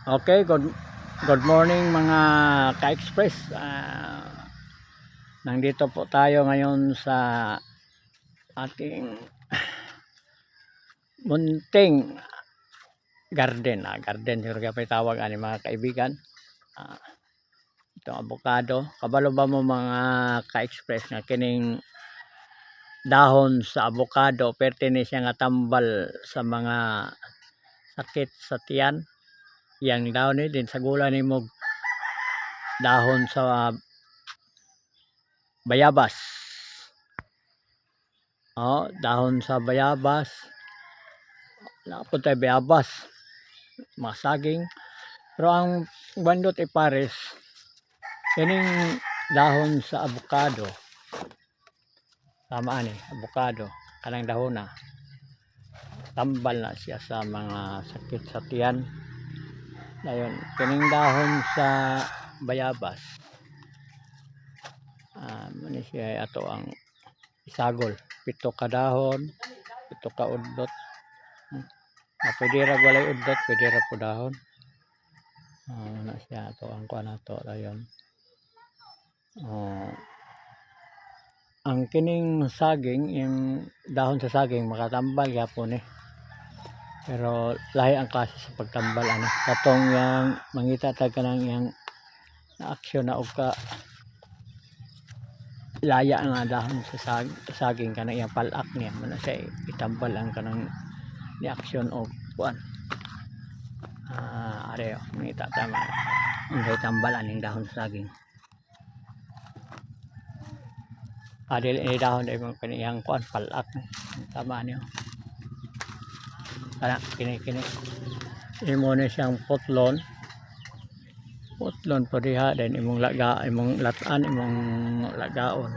Okay, good morning mga ka-express. Nandito po tayo ngayon sa ating munting garden. Garden yung tawag ani mga kaibigan. Itong avocado. Kabalo ba mo mga ka-express nga kining dahon sa avocado pertini siya nga tambal sa mga sakit sa tiyan. Yang dahon ni din sa gula ni mo dahon sa bayabas. Dahon sa bayabas. Napod tayo bayabas. Masaging. Pero ang bandot ipares. Kining dahon sa avocado. Tama ni, avocado. Kanang dahon na. Tambal na siya sa mga sakit sa tiyan. Dayon, kining dahon sa bayabas. Mani siya ato ang isagol. 7 ka dahon, 7 ka udlot. Pwede ra walay udlot, pwede ra po dahon. Na siya ato ang kuan nato dayon. Ang kining saging, yung dahon sa saging makatambal gyapon eh. Pero lahi ang klase sa pagtambal ano. Katong yang mangita tag kanang yang aksyon na og ka laya nga dahon sa saging kanang yang palak niya man siya itambal ang kanang ni aksyon og kuan. Are mangita tama. Ang itambal aning dahon sa saging. Adil ini dahon ay mga kaniyang kuan palak. Tama niyo. Kana kini imo na siyang putlon po diha then imong latan imong lagaon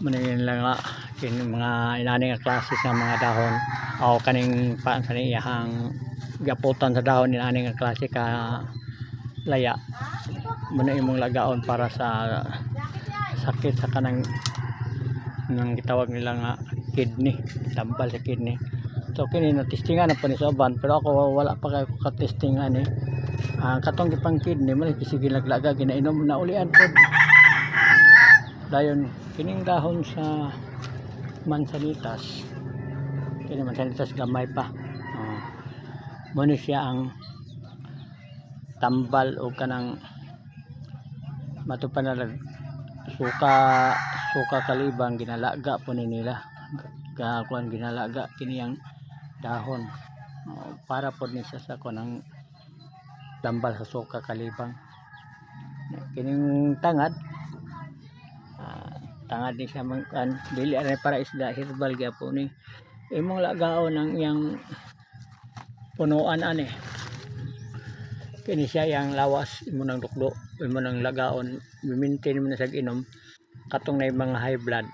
manin lang nga kini mga inani nga klase sa mga dahon o kaning kaniyang gaputan sa dahon inani nga klase ka laya muna imong lagaon para sa sakit sa kanang nang gitawag nila nga kidney, tambal sa kidney. So kini na-testingan na po ni Soban pero ako wala pa kayo ka-testingan eh. Katong gipang kidney man sige naglaga ginainom na ulian po. Dayon kining dahon sa mansanitas. Kini mansanitas gamay pa. Mo ni siya ang tambal o kanang matupan suka kalibang ginalaga po ni nila. Kuan ginalaga kini yang dahon para po ni sa kanang tambal sa suka kalibang. Kining tangad ni siya man dili ara para isda herbal gyapon ni imong lagaon ang iyang punuan ani kini siya yang lawas imo nang dukdo imo nang lagaon mi-maintain mo na sa inom katong na mga high blood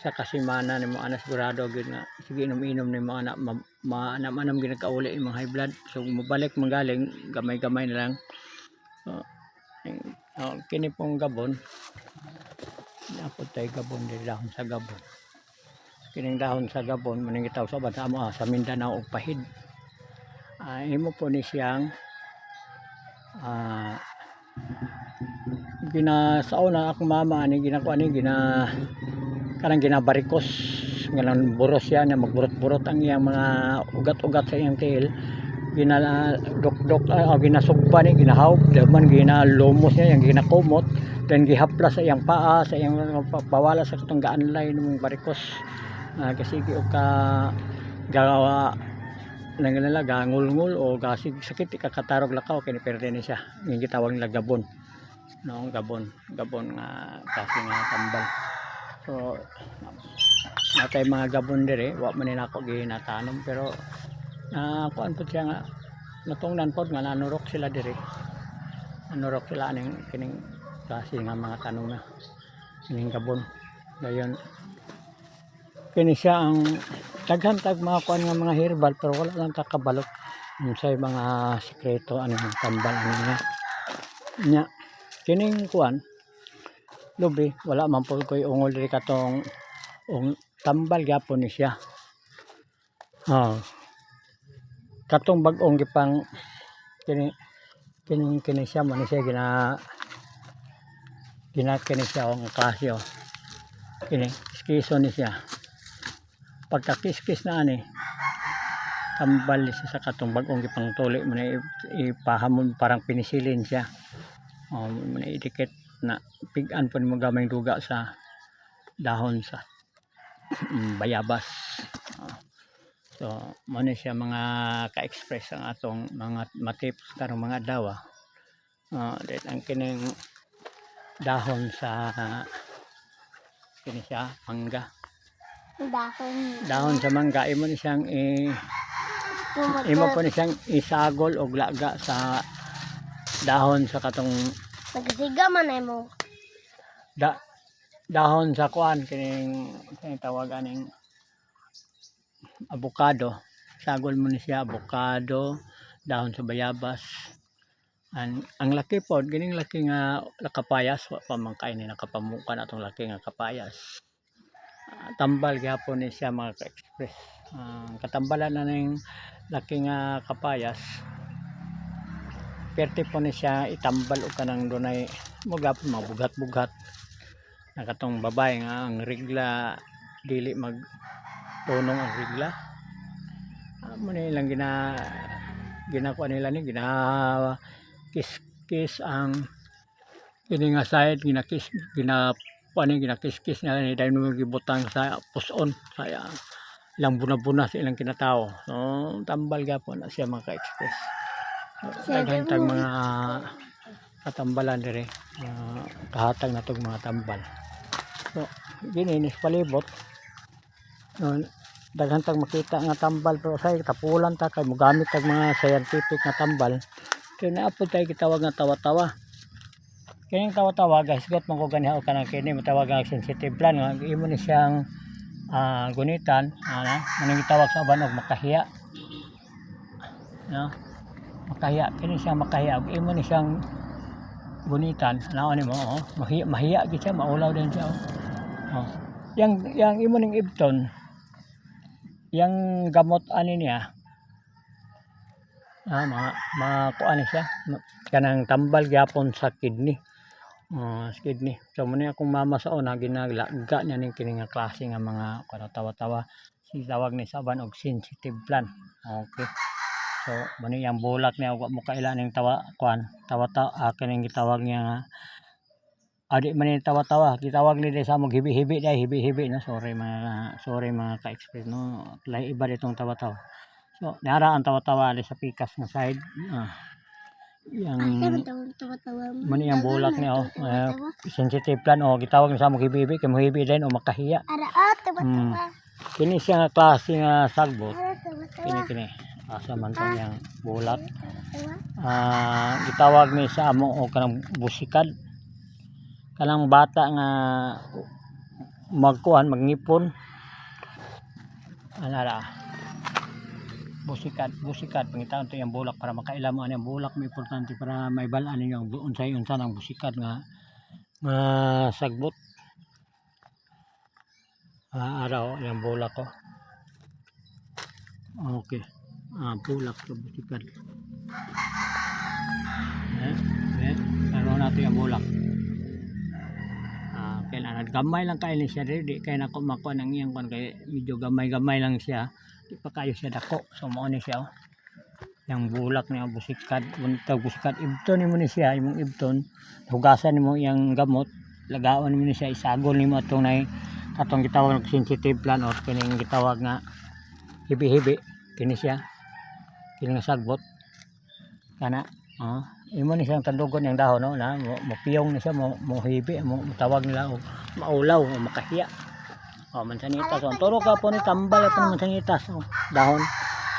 sa kasimana nimo ana sigurado gyud nga sige inom nimo ana manam ginakauli imong high blood so mobalik manggaling gamay-gamay na lang. Kini pong gabon napod tay gabon dili dahon sa gabon kining dahon sa gabon maning gitaw sa sa Mindanao og pahid. Imo po ni siyang ginasauna akong mama ani ginakuha ni kanang ginabarikos ngalan buros siya na magburot-burot ang iyang mga ugat-ugat sa iyang tiil ginadok-dok ginasugba ni ginahawp daman ginalumos niya yang ginakumot then gihaplas sa iyang paa sa iyang pawala sa katong gaanlay ng barikos kasi og ka gawa nang nila gangulngul o gasig sakit ikakatarog lakaw kini perde ni siya yung gitawag nila gabon no gabon nga kasi nga tambal. So natay mga gabon dire wa man nako ginatanom pero kuan po siya nga natungnan pod nga nanurok sila dire nanurok sila aning kining klase nga mga tanom na kining gabon dayon kini siya ang daghan tag mga kuan nga mga herbal pero wala lang ta kabalot unsay mga sikreto ano ng tambal ano nya kining kuan lubi wala man po koy ungol diri katong tambal gyapon ni siya. Katong bag-ong gipang kini siya mo ni siya kini siya ang klase oh. Kini kiso ni siya. Pagka kiskis na ani tambal siya sa katong bagong gipang tuli mo na ipahamon parang pinisilin siya. Oh, mo na idikit na pigan po mo gamay duga sa dahon sa bayabas. Oh. So mo ni siya mga ka-express ang atong mga matips karong mga dawa. Then ang kining dahon sa kini siya mangga. Dahon sa mangga imo ni siyang imo po ni siyang isagol og laga sa dahon sa katong nagsiga man ay mo. Dahon sa kuan kining tawag aning avocado. Sagol mo ni siya avocado, dahon sa bayabas. Ang laki po, gining laki nga nakapayas, wa pa man kain ni nakapamukan atong laki nga kapayas. Tambal gyapon ni siya mga ka-express. Katambalan na ning laki nga kapayas. Perte po ni siya itambal o kanang dunay mugapon mabugat-bugat. Nakatong babae nga ang regla dili magtunong ang regla. Mo ni lang ginakuha nila ni kiskis ang kini nga side ginakis nila ni dahil mo gibutang sa puson sa ilang buna-buna sa ilang kinatao. So tambal gyapon na siya mga ka-express. Daghang mga katambalan dire kahatag na tong mga tambal. So gininis palibot daghan tag makita nga tambal pero say tapulan ta kay mogamit tag mga scientific nga tambal kay naapod tay gitawag nga tawa-tawa. Kining tawa-tawa guys got man ko ganiha o kanang kini matawag nga sensitive plant nga imo ni siyang gunitan manang gitawag sa uban og makahiya. No? Makahiya kini siyang makahiya imo ni siyang gunitan naon nimo mahiya gid siya maulaw din siya yang imo ning ibton yang gamot ani niya makuan siya kanang tambal gyapon sa kidney kidney. So muna akong mama sa una ginaglaga niya ning kini nga klase nga mga tawa-tawa tawag ni saban og sensitive plant. Okay. So muna yang bulak niya wa mo kaila ning tawa-tawa kining gitawag niya nga adi man ni tawa-tawa gitawag nila sa mog hibi-hibi na sorry mga ka-express no lay iba ditong tawa-tawa. So nara ang tawa-tawa sa pikas nga side yang man yang bulak niya sensitive plant gitawag sa mog hibi-hibi kay mo hibi din o makahiya. Kini siya nga klase nga sagbot kini asa man tong yang bulak gitawag ni sa amo o kanang busikad kanang bata nga magngipon anara busikad pangitaon to yung bulak para makailam mo ang bulak may importante para may balaan ninyo unsay nang busikad nga sagbot araw yung bulak ko. Okay. Bulak sa busikad ano natin yung bulak. Kailangan gamay lang kayo siya di kaya nako makuha ng iyang kon kay medyo gamay lang siya di pa kayo siya dako. So mo ni siya yung bulak niya busikad busikad ibton nimo ni siya imong ibton hugasan nimo iyang gamot lagaon nimo ni siya isagol nimo atong nay katong gitawag ng sensitive plant or kining gitawag nga hibi-hibi kini siya kini nga sagbot kana imo ni siyang tandugon yung dahon no na mapiyong ni siya mo hibi mo tawag nila og maulaw o makahiya mansanitas turo ka po ni tambal po mansanitas dahon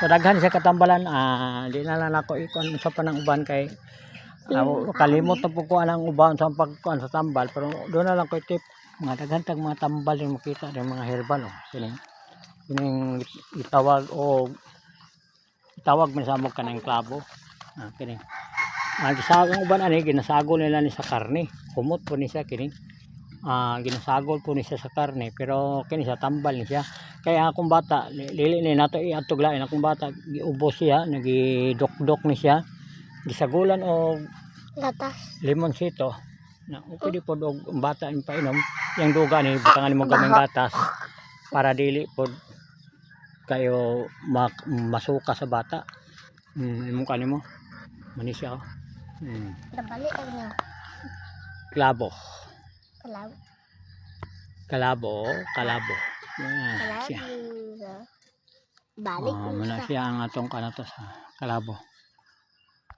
so daghan siya katambalan di na lang ako ikon sa panang uban kay kalimot na po ko ang uban sa pagkuan sa tambal pero doon na lang ko tip mga daghan tag mga tambal yung makita ng mga herbal kining itawag o itawag man sa mo kanang klabo kining gisagang uban ani ginasagol nila ni sa karne kumot po ni siya kini ginasagol po ni siya sa karne pero kini sa tambal ni siya kaya akong bata dili ni nato iatog lain akong bata giubos siya nagidokdok ni siya gisagulan o Gatas. limonsito na pwede po og bata ang painom yang duga ni butangan mo gamay gatas para dili po kayo masuka sa bata. Imong kanimo manisya oh. Nabali ang niya. Klabo. Kalaw. Kalabo. Yan, siya. Balik Muna siya ang atong kanatos kalabo.